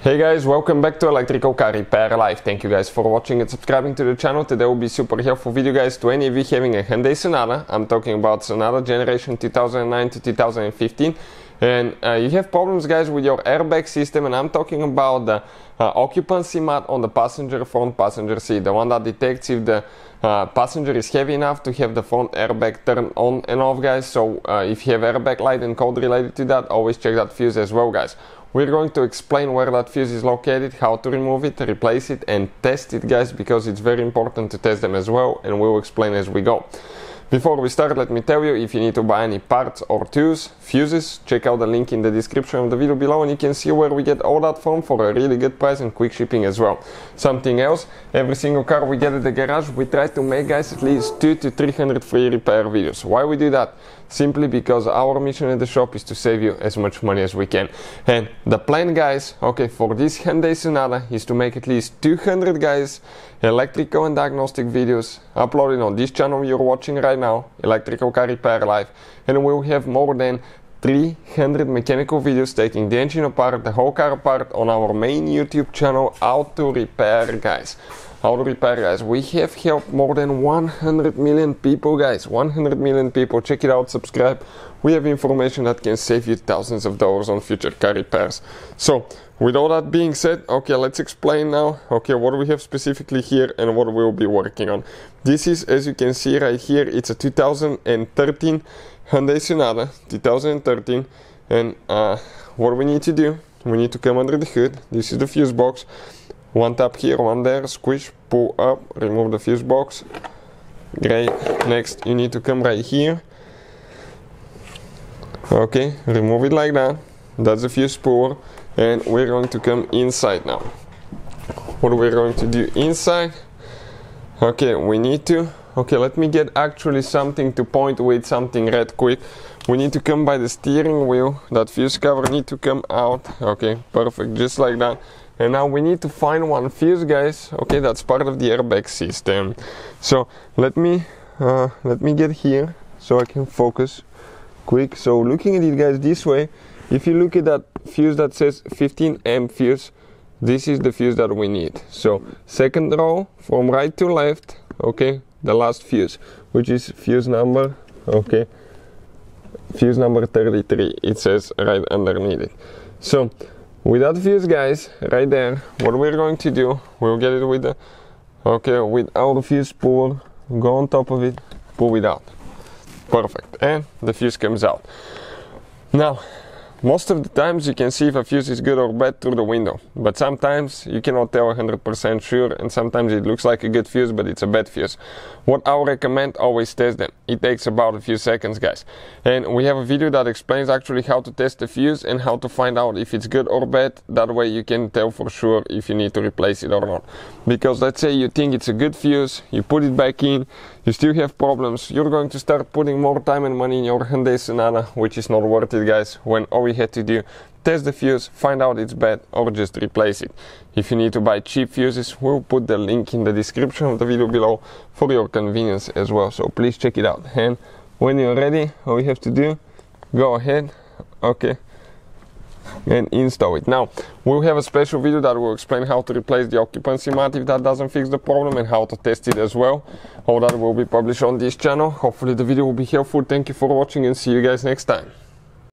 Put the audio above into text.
Hey guys, welcome back to Electrical Car Repair Live. Thank you guys for watching and subscribing to the channel. Today will be super helpful video guys to any of you having a Hyundai Sonata. I'm talking about Sonata generation 2009 to 2015. And you have problems guys with your airbag system, and I'm talking about the occupancy mat on the front passenger seat. The one that detects if the passenger is heavy enough to have the front airbag turn on and off guys. So if you have airbag light and code related to that, always check that fuse as well guys. We're going to explain where that fuse is located, how to remove it, replace it and test it guys, because it's very important to test them as well, and we'll explain as we go. Before we start, let me tell you, if you need to buy any parts or tools, fuses, check out the link in the description of the video below and you can see where we get all that from for a really good price and quick shipping as well. Something else, every single car we get at the garage, we try to make guys at least 200 to 300 free repair videos. Why we do that? Simply because our mission at the shop is to save you as much money as we can. And the plan guys, okay, for this Hyundai Sonata is to make at least 200 guys electrical and diagnostic videos uploaded on this channel you're watching right now, Electrical Car Repair Live, and we'll have more than 300 mechanical videos taking the engine apart, the whole car apart, on our main YouTube channel, Auto Repair Guys. Auto Repair Guys, we have helped more than 100 million people guys, 100 million people. Check it out, subscribe. We have information that can save you thousands of dollars on future car repairs. So with all that being said, okay, let's explain now, okay, what we have specifically here and what we'll be working on. This is, as you can see right here, it's a 2013 Hyundai Sonata, 2013, and what we need to do, we need to come under the hood. This is the fuse box. One tap here, one there, squish, pull up, remove the fuse box. Great. Next, you need to come right here. Okay, remove it like that. That's the fuse spool, and we're going to come inside now. What we're going to do inside, okay, we need to, okay, let me get actually something to point with, something red quick. We need to come by the steering wheel. That fuse cover need to come out. Okay, perfect, just like that. And now we need to find one fuse guys, okay, that's part of the airbag system. So let me get here so I can focus quick. So looking at it guys this way, if you look at that fuse that says 15 amp fuse, this is the fuse that we need. So second row from right to left, okay, the last fuse, which is fuse number, okay, fuse number 33, it says right underneath it. So with that fuse guys right there, what we're going to do, we'll get it with the, okay, with our fuse pull, go on top of it, pull it out. Perfect, and the fuse comes out. Now most of the times you can see if a fuse is good or bad through the window, but sometimes you cannot tell 100% sure, and sometimes it looks like a good fuse but it's a bad fuse. What I would recommend, always test them. It takes about a few seconds guys, and we have a video that explains actually how to test the fuse and how to find out if it's good or bad. That way you can tell for sure if you need to replace it or not. Because let's say you think it's a good fuse, you put it back in, you still have problems, you're going to start putting more time and money in your Hyundai Sonata, which is not worth it guys, when all we had to do, test the fuse, find out it's bad, or just replace it. If you need to buy cheap fuses, we'll put the link in the description of the video below for your convenience as well, so please check it out. And when you're ready, all you have to do, go ahead, okay, and install it. Now we'll have a special video that will explain how to replace the occupancy mat if that doesn't fix the problem, and how to test it as well. All that will be published on this channel. Hopefully the video will be helpful. Thank you for watching and see you guys next time.